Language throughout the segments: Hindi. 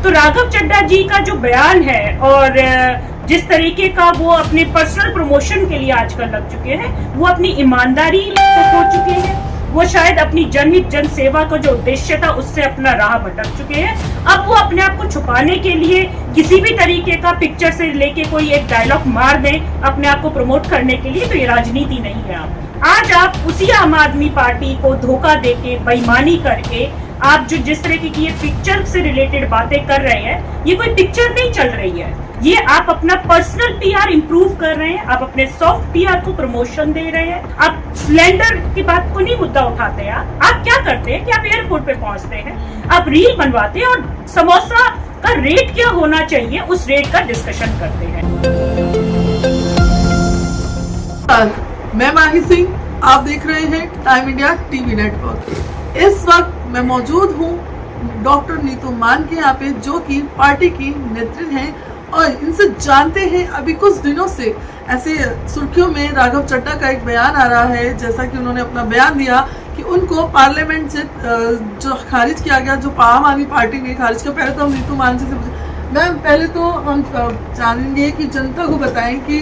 तो राघव चड्ढा जी का जो बयान है और जिस तरीके का वो अपने पर्सनल प्रमोशन के लिए आजकल लग चुके हैं, वो अपनी ईमानदारी खो चुके हैं। वो शायद अपनी जनहित जन सेवा का जो उद्देश्य था उससे अपना राह भटक चुके हैं। अब वो अपने आप को छुपाने के लिए किसी भी तरीके का पिक्चर से लेके कोई एक डायलॉग मार दें अपने आप को प्रमोट करने के लिए, तो ये राजनीति नहीं है। आज आप उसी आम आदमी पार्टी को धोखा देके, बेईमानी करके, आप जो जिस तरह की ये पिक्चर से रिलेटेड बातें कर रहे हैं, ये कोई पिक्चर नहीं चल रही है। ये आप अपना पर्सनल पीआर इंप्रूव कर रहे हैं, आप अपने सॉफ्ट पीआर को प्रमोशन दे रहे हैं। आप स्लेंडर की बात को नहीं मुद्दा उठाते हैं। आप क्या करते हैं कि आप एयरपोर्ट पे पहुंचते हैं, आप रील बनवाते हैं और समोसा का रेट क्या होना चाहिए उस रेट का डिस्कशन करते हैं। मैं माही सिंह, आप देख रहे हैं टाइम इंडिया टीवी नेटवर्क। इस वक्त मैं मौजूद हूँ डॉक्टर नीतू मान के यहाँ पे, जो कि पार्टी की नेत्री हैं, और इनसे जानते हैं अभी कुछ दिनों से ऐसे सुर्खियों में राघव चड्ढा का एक बयान आ रहा है, जैसा कि उन्होंने अपना बयान दिया कि उनको पार्लियामेंट से जो खारिज किया गया, जो आम आदमी पार्टी ने खारिज किया। पहले तो हम नीतू मान से मैम, पहले तो हम जानेंगे कि जनता को बताएं कि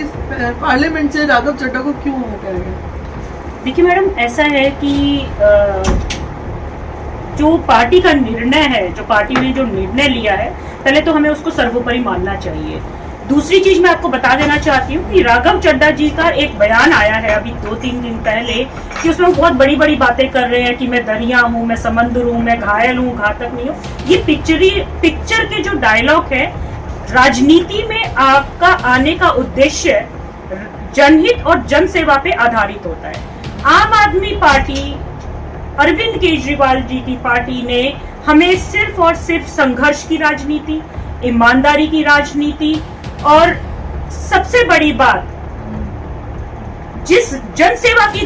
पार्लियामेंट से राघव चड्ढा को क्यों हटाया गया। देखिए मैडम, ऐसा है कि जो पार्टी का निर्णय है, जो पार्टी ने जो निर्णय लिया है, पहले तो हमें उसको सर्वोपरि मानना चाहिए। दूसरी चीज मैं आपको बता देना चाहती हूँ कि राघव चड्ढा जी का एक बयान आया है अभी 2-3 दिन पहले, कि उसमें बहुत बड़ी बड़ी बातें कर रहे हैं कि मैं दरिया हूँ, मैं समंदर हूँ, मैं घायल हूँ, घातक नहीं हूँ। ये पिक्चर के जो डायलॉग है, राजनीति में आपका आने का उद्देश्य जनहित और जन सेवा पे आधारित होता है। आम आदमी पार्टी, अरविंद केजरीवाल जी की पार्टी ने हमें सिर्फ और सिर्फ संघर्ष की राजनीति, ईमानदारी की राजनीति, और सबसे बड़ी बात, जिस जनसेवा की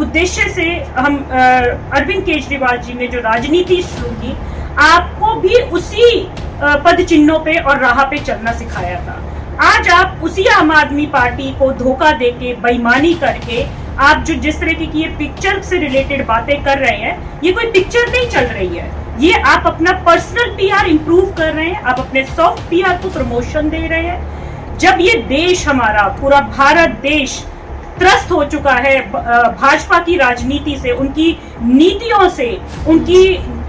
उद्देश्य से हम अरविंद केजरीवाल जी ने जो राजनीति शुरू की, आपको भी उसी पद चिन्हों पे और राह पे चलना सिखाया था। आज आप उसी आम आदमी पार्टी को धोखा देके, बेईमानी करके, आप जो जिस तरह की ये पिक्चर से रिलेटेड बातें कर रहे हैं, ये कोई पिक्चर नहीं चल रही है। ये आप अपना पर्सनल पीआर इंप्रूव कर रहे हैं, आप अपने सॉफ्ट पीआर को प्रमोशन दे रहे हैं। जब ये देश, हमारा पूरा भारत देश त्रस्त हो चुका है भाजपा की राजनीति से, उनकी नीतियों से, उनकी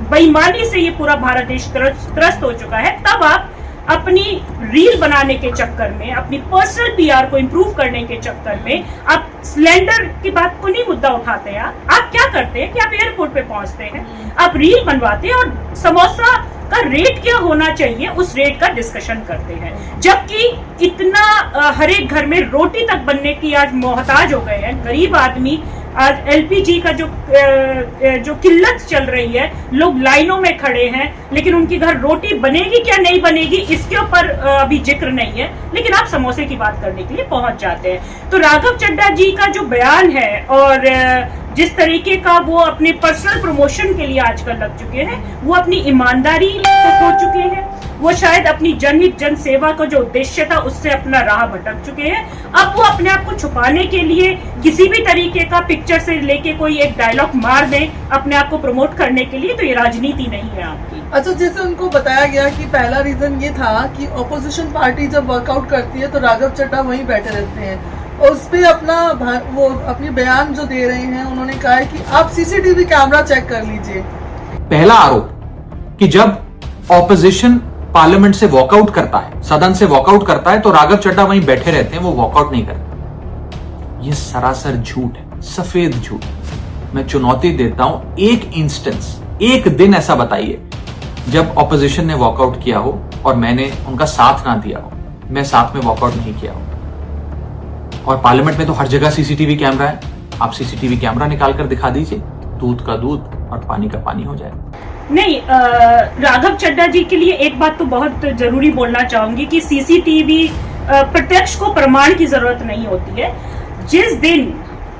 बेईमानी से, ये पूरा भारत देश त्रस्त हो चुका है, तब आप अपनी रील बनाने के चक्कर में, अपनी पर्सनल पीआर को इंप्रूव करने के चक्कर में, आप स्लेंडर की बात को नहीं मुद्दा उठाते हैं। आप क्या करते हैं कि आप एयरपोर्ट पे पहुंचते हैं, आप रील बनवाते हैं और समोसा का रेट क्या होना चाहिए उस रेट का डिस्कशन करते हैं। जबकि इतना हर एक घर में रोटी तक बनने की आज मोहताज हो गए हैं गरीब आदमी। आज एलपीजी का जो किल्लत चल रही है, लोग लाइनों में खड़े हैं, लेकिन उनकी घर रोटी बनेगी क्या नहीं बनेगी इसके ऊपर अभी जिक्र नहीं है, लेकिन आप समोसे की बात करने के लिए पहुंच जाते हैं। तो राघव चड्ढा जी का जो बयान है और जिस तरीके का वो अपने पर्सनल प्रमोशन के लिए आजकल लग चुके हैं, वो अपनी ईमानदारी खो चुके हैं। वो शायद अपनी जनहित जन सेवा का जो उद्देश्य था उससे अपना राह भटक चुके हैं। अब वो अपने आप को छुपाने के लिए किसी भी तरीके का पिक्चर से लेके कोई एक डायलॉग मार दें अपने आप को प्रमोट करने के लिए, तो ये राजनीति नहीं है आपकी। अच्छा, जैसे उनको बताया गया कि पहला रीजन ये था कि ऑपोजिशन पार्टी जब वर्कआउट करती है तो राघव चड्ढा वहीं बैठे रहते हैं, और उस पे अपनी बयान जो दे रहे हैं, उन्होंने कहा है कि आप सीसीटीवी कैमरा चेक कर लीजिए। पहला आरोप कि जब ऑपोजिशन पार्लियामेंट से वॉकआउट करता है, सदन से वॉकआउट करता है, तो राघव चड्ढा वहीं बैठे रहते हैं, वो वॉकआउट नहीं करते। ये सरासर झूठ है, सफेद झूठ। मैं चुनौती देता हूं, एक इंस्टेंस, एक दिन ऐसा बताइए जब ऑपोजिशन ने वॉकआउट किया हो और मैंने उनका साथ ना दिया हो, मैं साथ में वॉकआउट नहीं किया हो। और पार्लियामेंट में तो हर जगह सीसीटीवी कैमरा है, आप सीसीटीवी कैमरा निकाल कर दिखा दीजिए, दूध का दूध और पानी का पानी हो जाएगा। नहीं, राघव चड्ढा जी के लिए एक बात तो बहुत जरूरी बोलना चाहूंगी कि सीसीटीवी प्रत्यक्ष को प्रमाण की जरूरत नहीं होती है। जिस दिन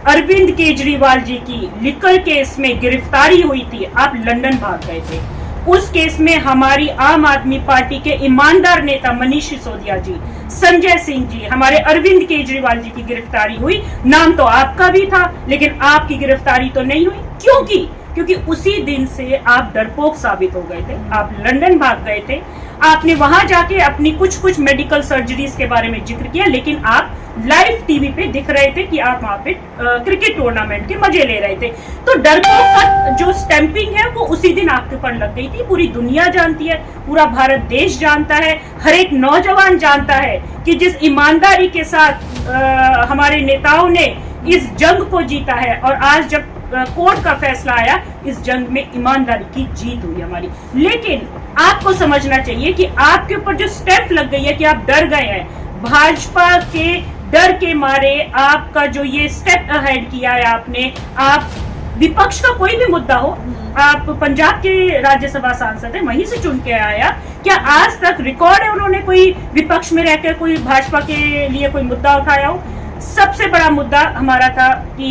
अरविंद केजरीवाल जी की लिकर केस में गिरफ्तारी हुई थी, आप लंदन भाग गए थे। उस केस में हमारी आम आदमी पार्टी के ईमानदार नेता मनीष सिसोदिया जी, संजय सिंह जी, हमारे अरविंद केजरीवाल जी की गिरफ्तारी हुई। नाम तो आपका भी था, लेकिन आपकी गिरफ्तारी तो नहीं हुई। क्योंकि क्योंकि उसी दिन से आप डरपोक साबित हो गए थे। आप लंदन भाग गए थे, आपने वहां जाके अपनी कुछ मेडिकल सर्जरीज के बारे में जिक्र किया, लेकिन आप लाइव टीवी पे दिख रहे थे कि आप वहां पे क्रिकेट टूर्नामेंट के मजे ले रहे थे। तो डरपोक का जो स्टैंपिंग है वो उसी दिन आपके ऊपर लग गई थी। पूरी दुनिया जानती है, पूरा भारत देश जानता है, हर एक नौजवान जानता है कि जिस ईमानदारी के साथ हमारे नेताओं ने इस जंग को जीता है, और आज जब कोर्ट का फैसला आया, इस जंग में ईमानदारी की जीत हुई हमारी। लेकिन आपको समझना चाहिए कि आपके ऊपर जो स्टेप लग गई है कि आप डर गए हैं, भाजपा के डर के मारे आपका जो ये स्टेप अहेड किया है आपने, आप विपक्ष का कोई भी मुद्दा हो, आप पंजाब के राज्यसभा सांसद हैं, वहीं से चुन के आया, क्या आज तक रिकॉर्ड है उन्होंने कोई विपक्ष में रहकर कोई भाजपा के लिए कोई मुद्दा उठाया हो? सबसे बड़ा मुद्दा हमारा था कि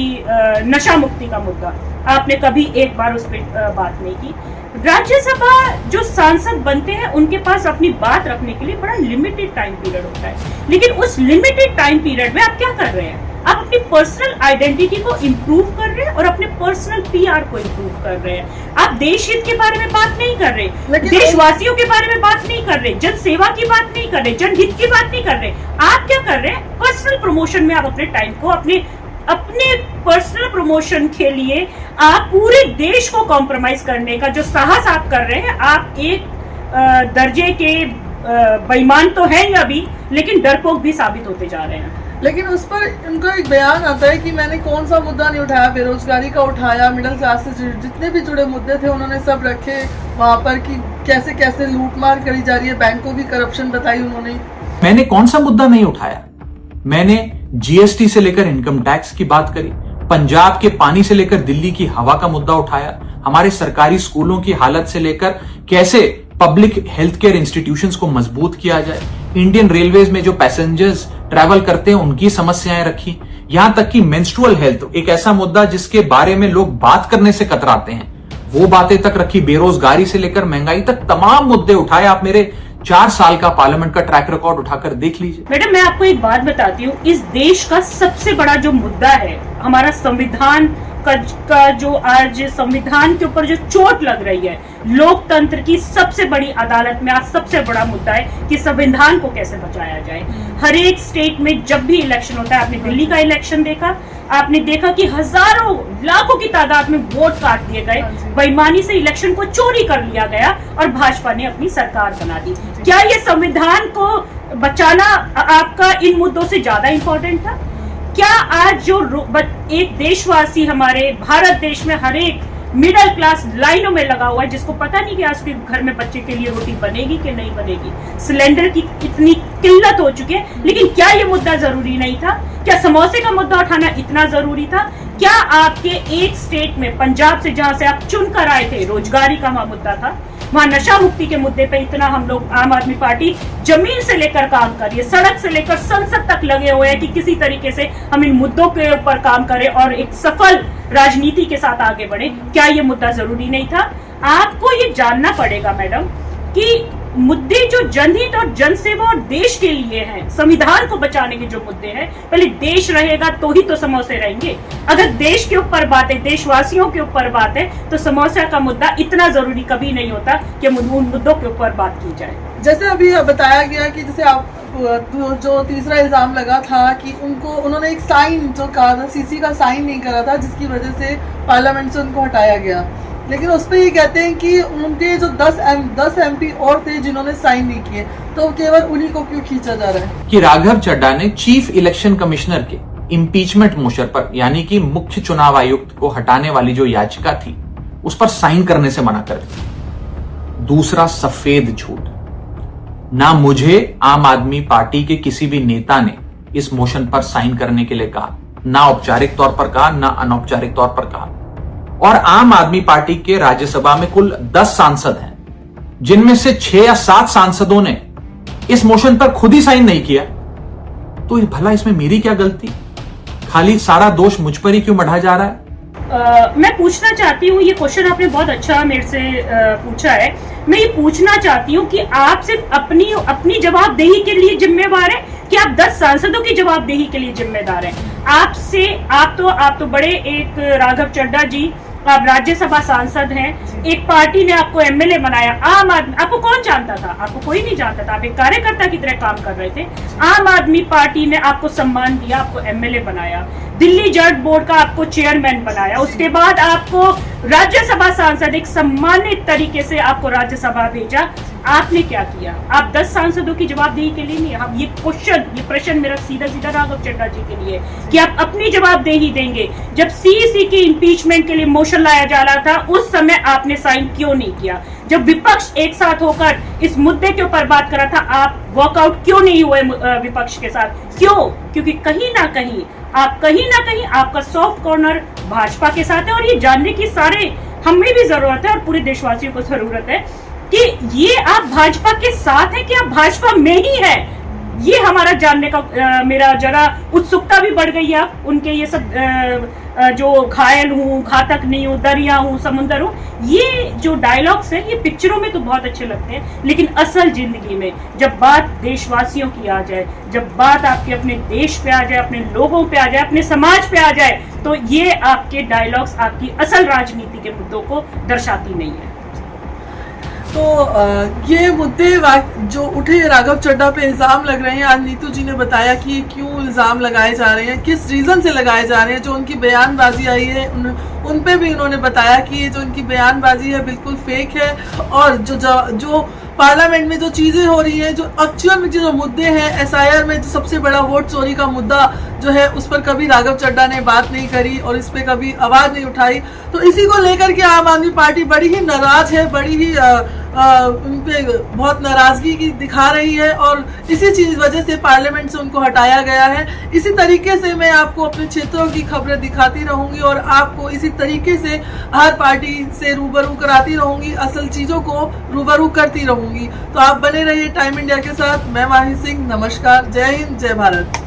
नशा मुक्ति का मुद्दा, आपने कभी एक बार उस पर बात नहीं की। राज्यसभा जो सांसद बनते हैं उनके पास अपनी बात रखने के लिए बड़ा लिमिटेड टाइम पीरियड होता है, लेकिन उस लिमिटेड टाइम पीरियड में आप क्या कर रहे हैं? आप अपनी पर्सनल आइडेंटिटी को इंप्रूव कर रहे हैं और अपने पर्सनल पीआर को इंप्रूव कर रहे हैं। आप देश हित के बारे में बात नहीं कर रहे, देशवासियों के बारे में बात नहीं कर रहे, जन सेवा की बात नहीं कर रहे, जनहित की बात नहीं कर रहे। आप क्या कर रहे हैं? पर्सनल प्रमोशन में आप अपने टाइम को अपने पर्सनल प्रमोशन के लिए आप पूरे देश को कॉम्प्रोमाइज करने का जो साहस आप कर रहे हैं, आप एक दर्जे के बेईमान तो हैं ही अभी, लेकिन डरपोक भी साबित होते जा रहे हैं। लेकिन उस पर उनका एक बयान आता है कि मैंने कौन सा मुद्दा नहीं उठाया, बेरोजगारी का उठाया, मिडिल क्लास से जितने भी जुड़े मुद्दे थे उन्होंने सब रखे वहां पर कि कैसे कैसे लूटमार करी जा रही है, बैंकों की करप्शन बताई उन्होंने। मैंने कौन सा मुद्दा नहीं उठाया? मैंने जीएसटी से लेकर इनकम टैक्स की बात करी, पंजाब के पानी से लेकर दिल्ली की हवा का मुद्दा उठाया, हमारे सरकारी स्कूलों की हालत से लेकर कैसे पब्लिक हेल्थ केयर इंस्टीट्यूशंस को मजबूत किया जाए, इंडियन रेलवेज में जो पैसेंजर्स ट्रैवल करते हैं उनकी समस्याएं रखी, यहां तक कि मेंस्ट्रुअल हेल्थ, एक ऐसा मुद्दा जिसके बारे में लोग बात करने से कतराते हैं, वो बातें तक रखी। बेरोजगारी से लेकर महंगाई तक तमाम मुद्दे उठाए। आप मेरे 4 साल का पार्लियामेंट का ट्रैक रिकॉर्ड उठाकर देख लीजिए। मैडम, मैं आपको एक बात बताती हूँ, इस देश का सबसे बड़ा जो मुद्दा है, हमारा संविधान का जो आज संविधान के ऊपर जो चोट लग रही है, लोकतंत्र की सबसे बड़ी अदालत में आज सबसे बड़ा मुद्दा है कि संविधान को कैसे बचाया जाए। हर एक स्टेट में जब भी इलेक्शन होता है, आपने दिल्ली का इलेक्शन देखा, आपने देखा कि हजारों लाखों की तादाद में वोट काट दिए गए, बेईमानी से इलेक्शन को चोरी कर लिया गया और भाजपा ने अपनी सरकार बना दी। क्या ये संविधान को बचाना आपका इन मुद्दों से ज्यादा इंपॉर्टेंट था? क्या आज जो एक देशवासी हमारे भारत देश में हर एक मिडिल क्लास लाइनों में लगा हुआ है, जिसको पता नहीं कि आज के घर में बच्चे के लिए रोटी बनेगी कि नहीं बनेगी, सिलेंडर की इतनी किल्लत हो चुकी है, लेकिन क्या ये मुद्दा जरूरी नहीं था? क्या समोसे का मुद्दा उठाना इतना जरूरी था? क्या आपके एक स्टेट में, पंजाब से जहां से आप चुनकर आए थे, रोजगारी का वहां मुद्दा था, वहां नशा मुक्ति के मुद्दे पे इतना हम लोग आम आदमी पार्टी जमीन से लेकर काम कर रही है, सड़क से लेकर संसद तक लगे हुए हैं कि किसी तरीके से हम इन मुद्दों के ऊपर काम करें और एक सफल राजनीति के साथ आगे बढ़े। क्या ये मुद्दा जरूरी नहीं था? आपको ये जानना पड़ेगा मैडम कि मुद्दे जो जनहित और जनसेवा और देश के लिए हैं, संविधान को बचाने के जो मुद्दे हैं, पहले देश रहेगा तो ही तो समोसे रहेंगे। अगर देश के ऊपर बात है, देशवासियों के ऊपर बात है, तो समोसा का मुद्दा इतना जरूरी कभी नहीं होता कि उन मुद्दों के ऊपर बात की जाए। जैसे अभी बताया गया कि जैसे आप जो तीसरा इल्जाम लगा था कि उन्होंने एक साइन जो कहा था, सीसी का साइन नहीं करा था, जिसकी वजह से पार्लियामेंट से उनको हटाया गया। लेकिन उस पर ये कहते हैं कि उनके जो 10 एमपी और थे जिन्होंने साइन नहीं किए, तो केवल उन्हीं को क्यों खींचा जा रहा है? कि राघव चड्ढा ने चीफ इलेक्शन कमिश्नर के इम्पीचमेंट मोशन पर, यानी कि मुख्य चुनाव आयुक्त को हटाने वाली जो याचिका थी, उस पर साइन करने से मना कर दिया। दूसरा सफेद झूठ, ना मुझे आम आदमी पार्टी के किसी भी नेता ने इस मोशन पर साइन करने के लिए कहा, ना औपचारिक तौर पर कहा, ना अनौपचारिक तौर पर कहा। और आम आदमी पार्टी के राज्यसभा में कुल 10 सांसद हैं, जिनमें से 6 या 7 सांसदों ने इस मोशन पर खुद ही साइन नहीं किया। तो भला इसमें मेरी क्या गलती? खाली सारा दोष मुझ पर ही क्यों मढ़ा जा रहा है? मैं पूछना चाहती हूँ, ये क्वेश्चन आपने बहुत अच्छा मेरे से पूछा है। मैं ये पूछना चाहती हूँ कि आप सिर्फ अपनी जवाबदेही के लिए जिम्मेवार है कि आप 10 सांसदों की जवाबदेही के लिए जिम्मेदार हैं? आप तो बड़े एक राघव चड्ढा जी आप राज्यसभा सांसद हैं, एक पार्टी ने आपको एमएलए बनाया, आम आदमी आपको कौन जानता था? आपको कोई नहीं जानता था, आप एक कार्यकर्ता की तरह काम कर रहे थे। आम आदमी पार्टी ने आपको सम्मान दिया, आपको एमएलए बनाया, दिल्ली जज बोर्ड का आपको चेयरमैन बनाया, उसके बाद आपको राज्यसभा सांसद एक सम्मानित तरीके से आपको राज्यसभा भेजा। आपने क्या किया? आप 10 सांसदों की जवाबदेही के लिए नहीं, हम ये प्रश्न मेरा सीधा सीधा राघव चड्ढा जी के लिए कि आप अपनी जवाबदेही देंगे। जब सीईसी की इंपीचमेंट के लिए मोशन लाया जा रहा था, उस समय आपने साइन क्यों नहीं किया? जब विपक्ष एक साथ होकर इस मुद्दे के ऊपर बात कर रहा था, आप वॉकआउट क्यों नहीं हुए विपक्ष के साथ? क्यों? क्योंकि कहीं ना कहीं आपका सॉफ्ट कॉर्नर भाजपा के साथ है, और ये जानने की सारे हमें भी जरूरत है और पूरे देशवासियों को जरूरत है कि ये आप भाजपा के साथ हैं कि आप भाजपा में ही है। ये हमारा जानने का मेरा जरा उत्सुकता भी बढ़ गई है। आप उनके ये सब जो घायल हूँ, घातक नहीं हूँ, दरिया हूँ, समुंदर हूँ, ये जो डायलॉग्स हैं ये पिक्चरों में तो बहुत अच्छे लगते हैं, लेकिन असल जिंदगी में जब बात देशवासियों की आ जाए, जब बात आपके अपने देश पे आ जाए, अपने लोगों पे आ जाए, अपने समाज पे आ जाए, तो ये आपके डायलॉग्स आपकी असल राजनीति के मुद्दों को दर्शाती नहीं है। तो ये मुद्दे जो उठे, राघव चड्ढा पे इल्जाम लग रहे हैं, आज नीतू जी ने बताया कि क्यों इल्जाम लगाए जा रहे हैं, किस रीजन से लगाए जा रहे हैं। जो उनकी बयानबाजी आई है उन पे भी उन्होंने बताया कि ये जो उनकी बयानबाजी है बिल्कुल फेक है, और जो पार्लियामेंट में जो चीजें हो रही है, जो एक्चुअल में जो मुद्दे हैं, एसआईआर में जो सबसे बड़ा वोट चोरी का मुद्दा जो है, उस पर कभी राघव चड्ढा ने बात नहीं करी और इस पे कभी आवाज नहीं उठाई। तो इसी को लेकर के आम आदमी पार्टी बड़ी ही नाराज है, बड़ी ही उन पे बहुत नाराजगी की दिखा रही है, और इसी वजह से पार्लियामेंट से उनको हटाया गया है। इसी तरीके से मैं आपको अपने क्षेत्रों की खबरें दिखाती रहूंगी और आपको इसी तरीके से हर पार्टी से रूबरू कराती रहूंगी, असल चीजों को रूबरू करती रहूंगी। तो आप बने रहिए टाइम इंडिया के साथ। मैं माही सिंह, नमस्कार, जय हिंद, जय भारत।